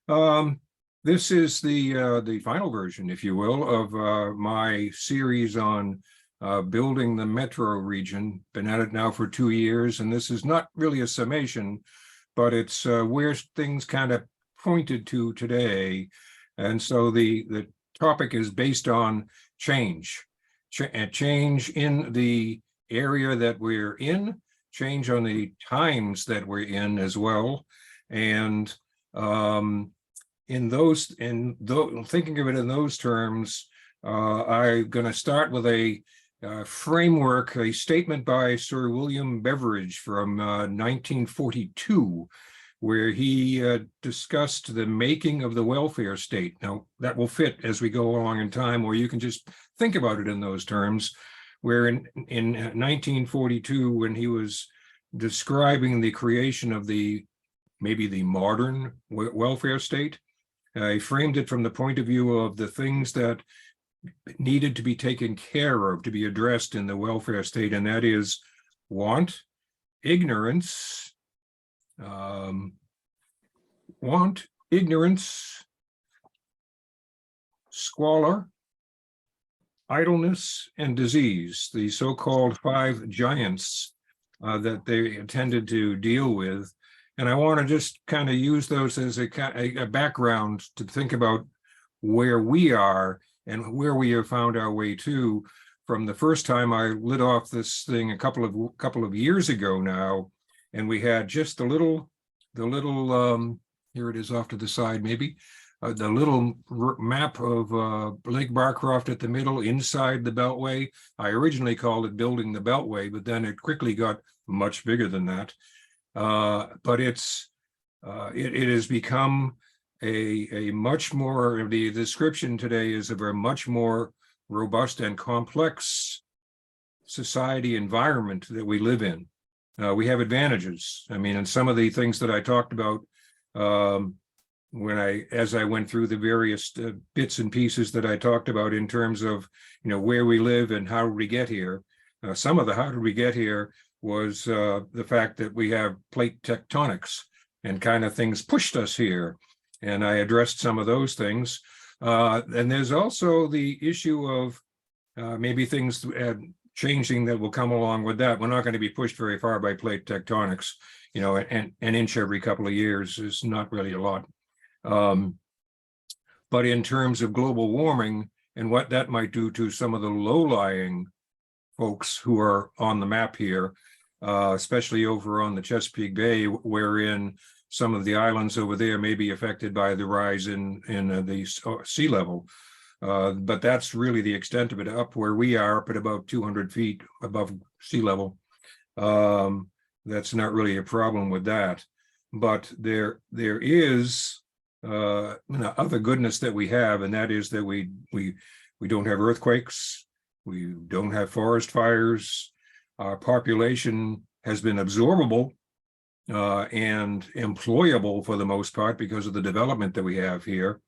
This is the final version, if you will, of my series on building the metro region. Been at it now for 2 years, and this is not really a summation, but it's where things kind of pointed to today. And so the topic is based on change in the area that we're in, change on the times that we're in as well. And thinking of it in those terms, I'm going to start with a framework, a statement by Sir William Beveridge from 1942, where he discussed the making of the welfare state. Now, that will fit as we go along in time, or you can just think about it in those terms, where in 1942, when he was describing the creation of maybe the modern welfare state, he framed it from the point of view of the things that needed to be taken care of, to be addressed in the welfare state, and that is want, ignorance, squalor, idleness, and disease, the so-called 5 giants that they intended to deal with. And I want to just kind of use those as a background to think about where we are and where we have found our way to from the first time I lit off this thing a couple of years ago now, and we had just the little here it is off to the side maybe, the little map of Lake Barcroft at the middle inside the Beltway. I originally called it Building the Beltway, but then it quickly got much bigger than that. But it has become a much more, the description today is of a much more robust and complex society environment that we live in. We have advantages. I mean, and some of the things that I talked about as I went through the various bits and pieces that I talked about in terms of, where we live and how we get here. Some of the how did we get here was the fact that we have plate tectonics and kind of things pushed us here. And I addressed some of those things. And there's also the issue of maybe things changing that will come along with that. We're not going to be pushed very far by plate tectonics, an inch every couple of years is not really a lot. But in terms of global warming and what that might do to some of the low-lying folks who are on the map here, especially over on the Chesapeake Bay, wherein some of the islands over there may be affected by the rise in the sea level. But that's really the extent of it. Up where we are, up at about 200 feet above sea level, that's not really a problem with that. But there is other goodness that we have, and that is that we don't have earthquakes, we don't have forest fires. Our population has been absorbable and employable for the most part because of the development that we have here.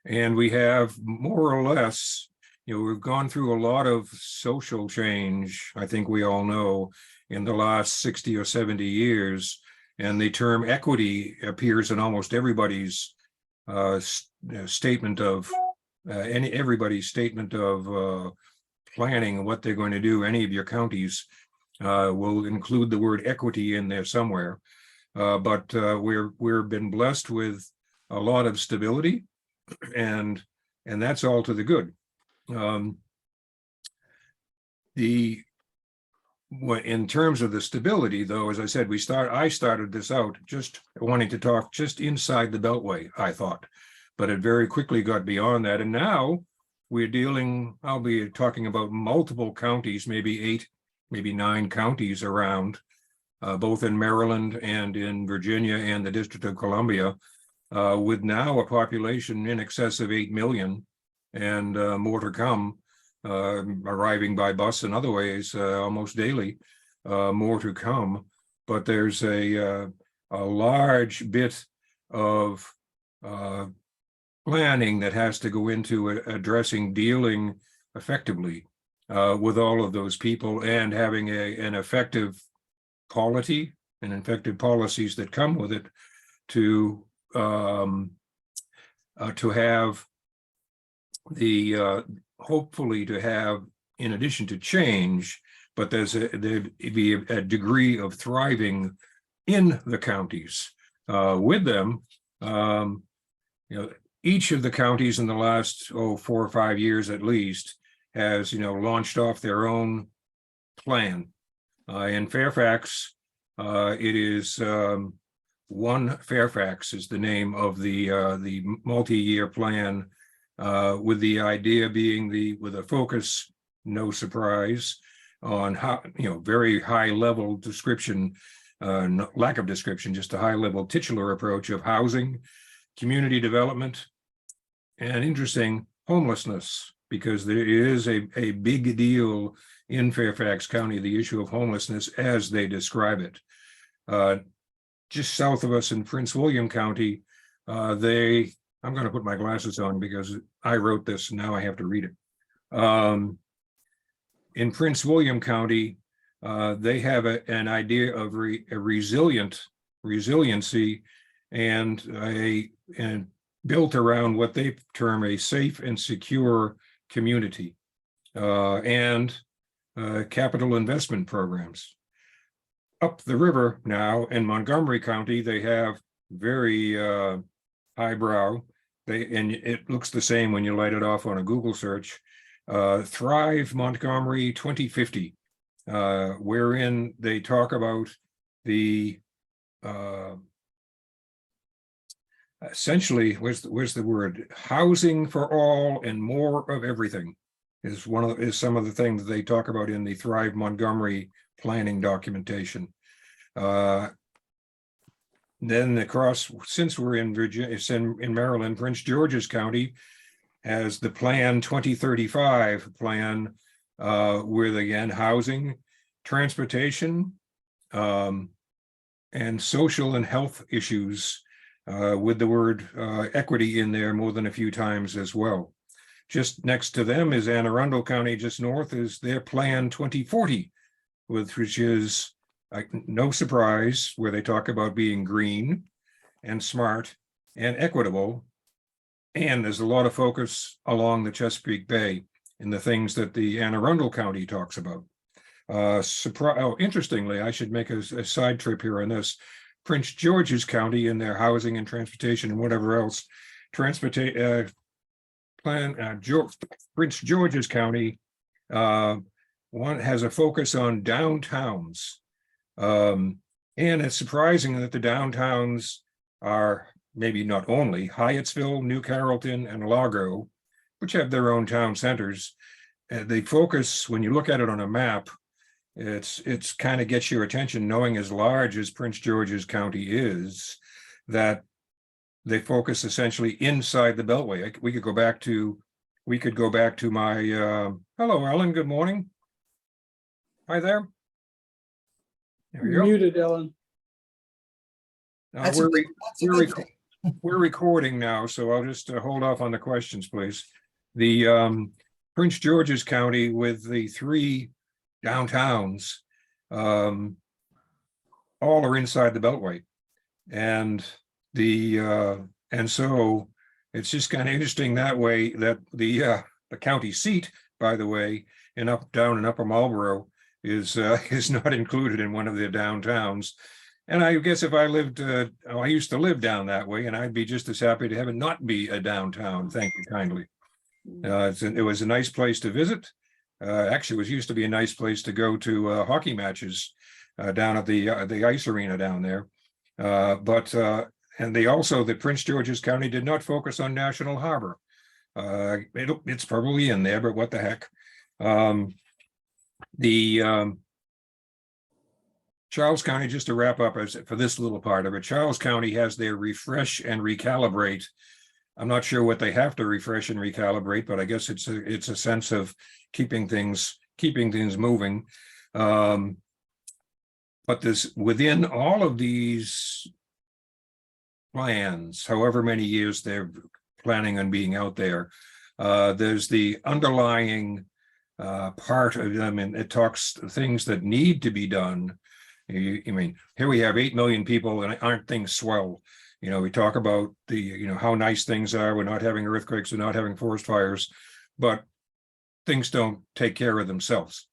And we have more or less, we've gone through a lot of social change, I think we all know, in the last 60 or 70 years. And the term equity appears in almost everybody's statement of, everybody's statement of planning what they're going to do. Any of your counties will include the word equity in there somewhere. But we've been blessed with a lot of stability, and that's all to the good. In terms of the stability, though, as I said, I started this out just wanting to talk just inside the Beltway, I thought, but it very quickly got beyond that. And now I'll be talking about multiple counties, maybe 8, maybe 9 counties around, both in Maryland and in Virginia and the District of Columbia, with now a population in excess of 8 million and more to come, arriving by bus and other ways almost daily, more to come. But there's a large bit of planning that has to go into dealing effectively with all of those people and having an effective polity and effective policies that come with it to to have hopefully to have, in addition to change, but there'd be a degree of thriving in the counties with them. Each of the counties in the last 4 or 5 years at least has launched off their own plan. In Fairfax, it is One Fairfax is the name of the multi-year plan, with the idea being with a focus, no surprise, on how very high level description, lack of description, just a high level titular approach of housing, community development, and interesting homelessness, because there is a big deal in Fairfax County, the issue of homelessness as they describe it. Just south of us in Prince William County, I'm going to put my glasses on because I wrote this and now I have to read it. In Prince William County, they have an idea of a resiliency and built around what they term a safe and secure community, and capital investment programs. Up the river now in Montgomery County, they have very highbrow, and it looks the same when you light it off on a Google search, Thrive Montgomery 2050, wherein they talk about the essentially, where's the word? Housing for all and more of everything is some of the things that they talk about in the Thrive Montgomery planning documentation. Then across, since we're in Virginia, in Maryland, Prince George's County has the Plan 2035 plan, with again housing, transportation, and social and health issues, with the word equity in there more than a few times as well. Just next to them is Anne Arundel County, just north is their Plan 2040, which is no surprise, where they talk about being green and smart and equitable. And there's a lot of focus along the Chesapeake Bay in the things that the Anne Arundel County talks about. Interestingly, I should make a side trip here on this. Prince George's County in their housing and transportation and whatever else, Prince George's County one has a focus on downtowns, and it's surprising that the downtowns are maybe not only Hyattsville, New Carrollton, and Largo, which have their own town centers. They focus, when you look at it on a map, it's kind of gets your attention, knowing as large as Prince George's County is, that they focus essentially inside the Beltway. We could go back to my hello, Ellen. Good morning. Hi there. There you go. Muted, Ellen. We're recording now, so I'll just hold off on the questions, please. The Prince George's County with the 3 downtowns, all are inside the Beltway, and so it's just kind of interesting that way that the county seat, by the way, down in Upper Marlboro is not included in one of the downtowns. And I guess if I lived, I used to live down that way, and I'd be just as happy to have it not be a downtown. Thank you kindly. It was a nice place to visit. Actually, it used to be a nice place to go to hockey matches down at the ice arena down there. And the Prince George's County did not focus on National Harbor. It's probably in there, but what the heck? Charles County, just to wrap up for this little part of it, Charles County has their refresh and recalibrate. I'm not sure what they have to refresh and recalibrate, but I guess it's a sense of keeping things moving. But within all of these plans, however many years they're planning on being out there, there's the underlying part of them, and it talks things that need to be done. I mean, here we have 8 million people, and aren't things swell? We talk about how nice things are. We're not having earthquakes, we're not having forest fires, but things don't take care of themselves.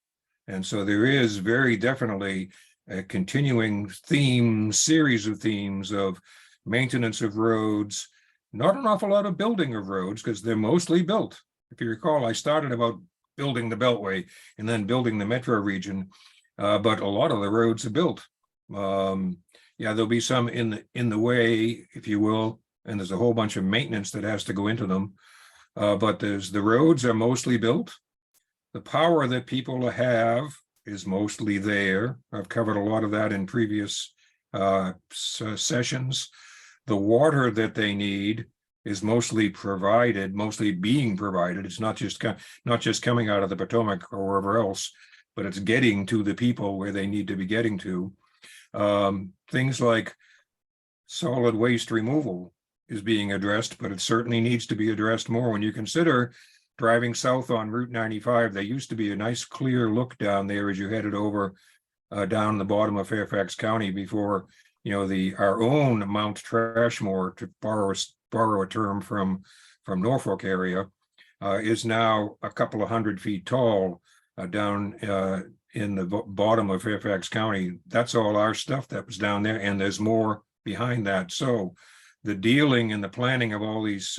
And so there is very definitely a continuing series of themes of maintenance of roads, not an awful lot of building of roads because they're mostly built. If you recall, I started about building the Beltway and then building the metro region, but a lot of the roads are built. Yeah, there'll be some in the way, if you will, and there's a whole bunch of maintenance that has to go into them. But the roads are mostly built. The power that people have is mostly there. I've covered a lot of that in previous sessions. The water that they need is mostly being provided. It's not just coming out of the Potomac or wherever else, but it's getting to the people where they need to be getting to. Things like solid waste removal is being addressed, but it certainly needs to be addressed more. When you consider driving south on Route 95, there used to be a nice clear look down there as you headed over down the bottom of Fairfax County before our own Mount Trashmore, to borrow a term from Norfolk area, is now a couple of 100 feet tall down in the bottom of Fairfax County. That's all our stuff that was down there, and there's more behind that. So the dealing and the planning of all these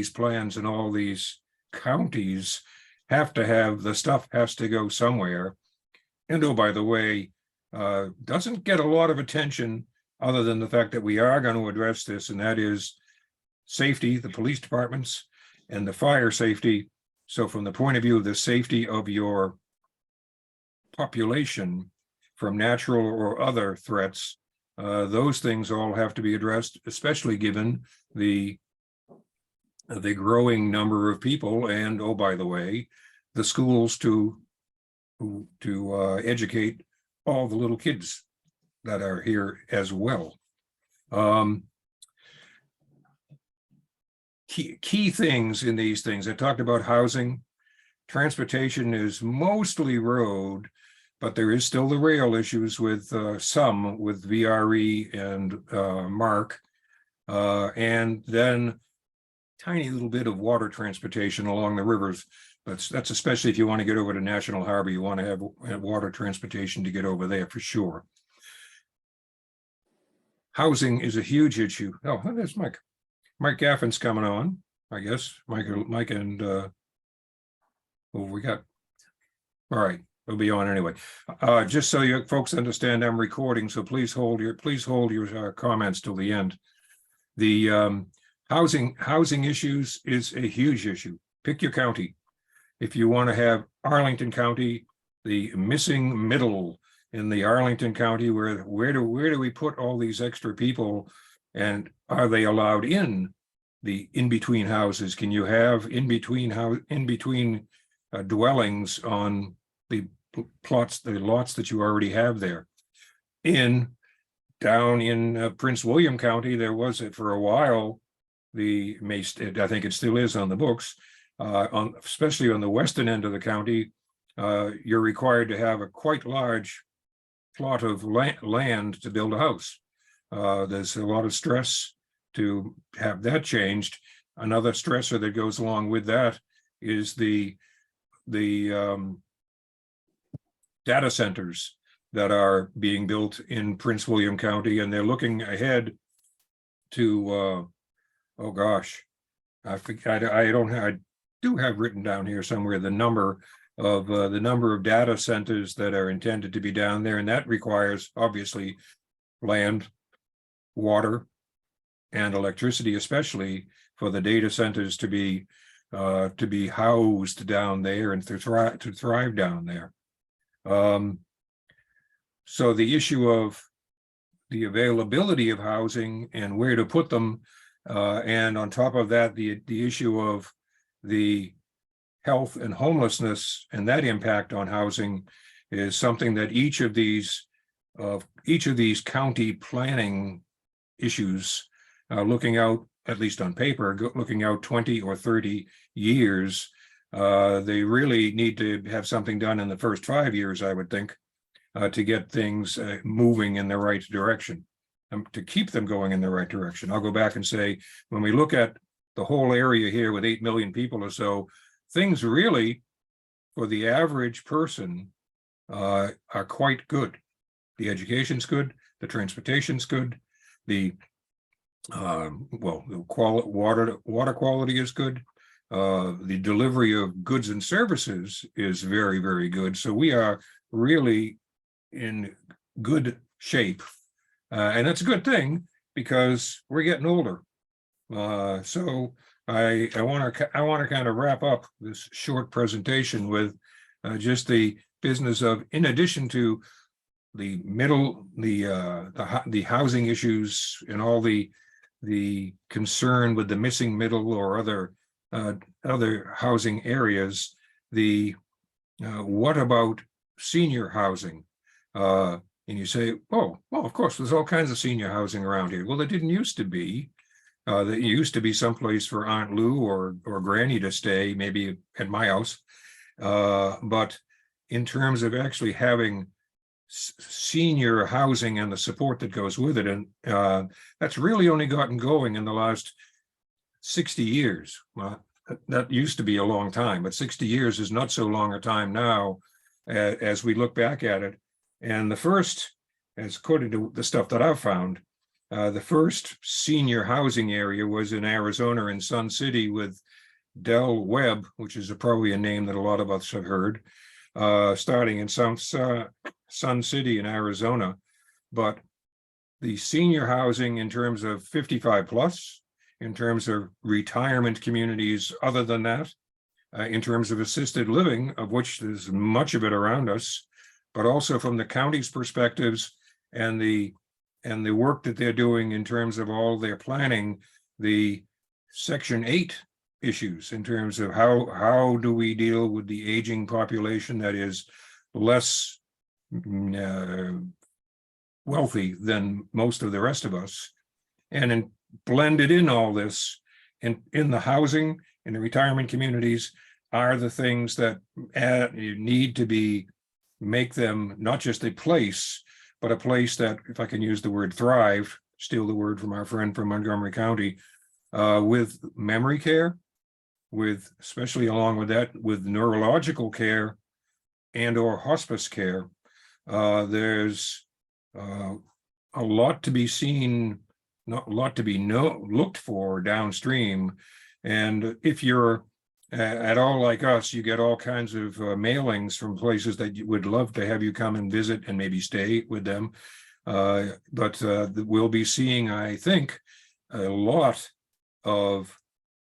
plans and all these counties have to have, the stuff has to go somewhere. And oh, by the way, doesn't get a lot of attention other than the fact that we are going to address this, and that is safety, the police departments and the fire safety. So from the point of view of the safety of your population from natural or other threats, those things all have to be addressed, especially given the growing number of people, and oh, by the way, the schools to educate all the little kids that are here as well. Key things in these things, I talked about housing. Transportation is mostly road, but there is still the rail issues with some with VRE and MARC, and then tiny little bit of water transportation along the rivers. That's especially if you want to get over to National Harbor, you want to have water transportation to get over there for sure. Housing is a huge issue. Oh, there's Mike. Mike Gaffin's coming on, I guess. Mike and we got. All right, we'll be on anyway. Just so you folks understand, I'm recording, so please hold your comments till the end. The housing issues is a huge issue. Pick your county. If you want to have Arlington County, the missing middle in the Arlington County, where do we put all these extra people, and are they allowed in the in-between houses? Can you have in-between dwellings on the lots that you already have there? Down in Prince William County, there was for a while, I think it still is on the books, especially on the western end of the county, you're required to have a quite large plot of land to build a house. There's a lot of stress to have that changed. Another stressor that goes along with that is the data centers that are being built in Prince William County, and they're looking ahead to oh gosh, I do have written down here somewhere the number of data centers that are intended to be down there, and that requires obviously land, water, and electricity, especially for the data centers to be housed down there and to thrive down there. So the issue of the availability of housing and where to put them, and on top of that, the issue of the health and homelessness and that impact on housing is something that each of these county planning issues, looking out, at least on paper, looking out 20 or 30 years, they really need to have something done in the first 5 years, I would think, to get things moving in the right direction. to keep them going in the right direction. I'll go back and say, when we look at the whole area here with 8 million people or so, things really, for the average person, are quite good. The education's good, the transportation's good, the water quality is good. The delivery of goods and services is very, very good. So we are really in good shape. And that's a good thing because we're getting older. So I want to kind of wrap up this short presentation with just the business of, in addition to the housing issues and all the concern with the missing middle or other housing areas, what about senior housing? And you say, oh, well, of course, there's all kinds of senior housing around here. Well, there didn't used to be. There used to be someplace for Aunt Lou or Granny to stay, maybe at my house. But in terms of actually having senior housing and the support that goes with it, and that's really only gotten going in the last 60 years. Well, that used to be a long time, but 60 years is not so long a time now as we look back at it. And the first, as according to the stuff that I've found, the first senior housing area was in Arizona in Sun City with Del Webb, which is probably a name that a lot of us have heard, starting in Sun City in Arizona. But the senior housing in terms of 55 plus, in terms of retirement communities other than that, in terms of assisted living, of which there's much of it around us, but also from the county's perspectives and the work that they're doing in terms of all their planning, the Section 8 issues in terms of how do we deal with the aging population that is less wealthy than most of the rest of us, and blended in all this in the housing, in the retirement communities, are the things that you need to make them not just a place, but a place that, if I can use the word thrive, steal the word from our friend from Montgomery County, with memory care, especially along with that, with neurological care and or hospice care. There's a lot to be seen, not a lot to be looked for downstream. And if you're at all like us, you get all kinds of mailings from places that would love to have you come and visit and maybe stay with them. But we'll be seeing, I think, a lot of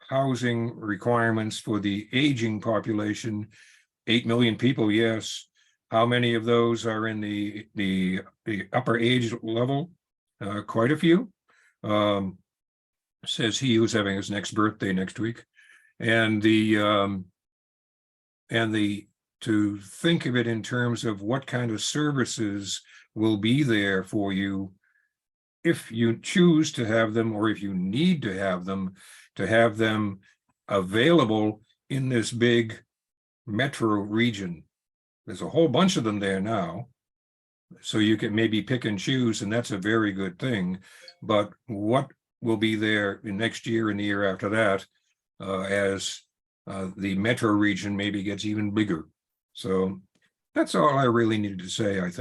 housing requirements for the aging population. 8 million people, yes. How many of those are in the upper age level? Quite a few. Says he who's having his next birthday next week. And to think of it in terms of what kind of services will be there for you if you choose to have them, or if you need to have them available in this big metro region. There's a whole bunch of them there now, so you can maybe pick and choose, and that's a very good thing. But what will be there in next year and the year after that, as the metro region maybe gets even bigger? So that's all I really needed to say, I think.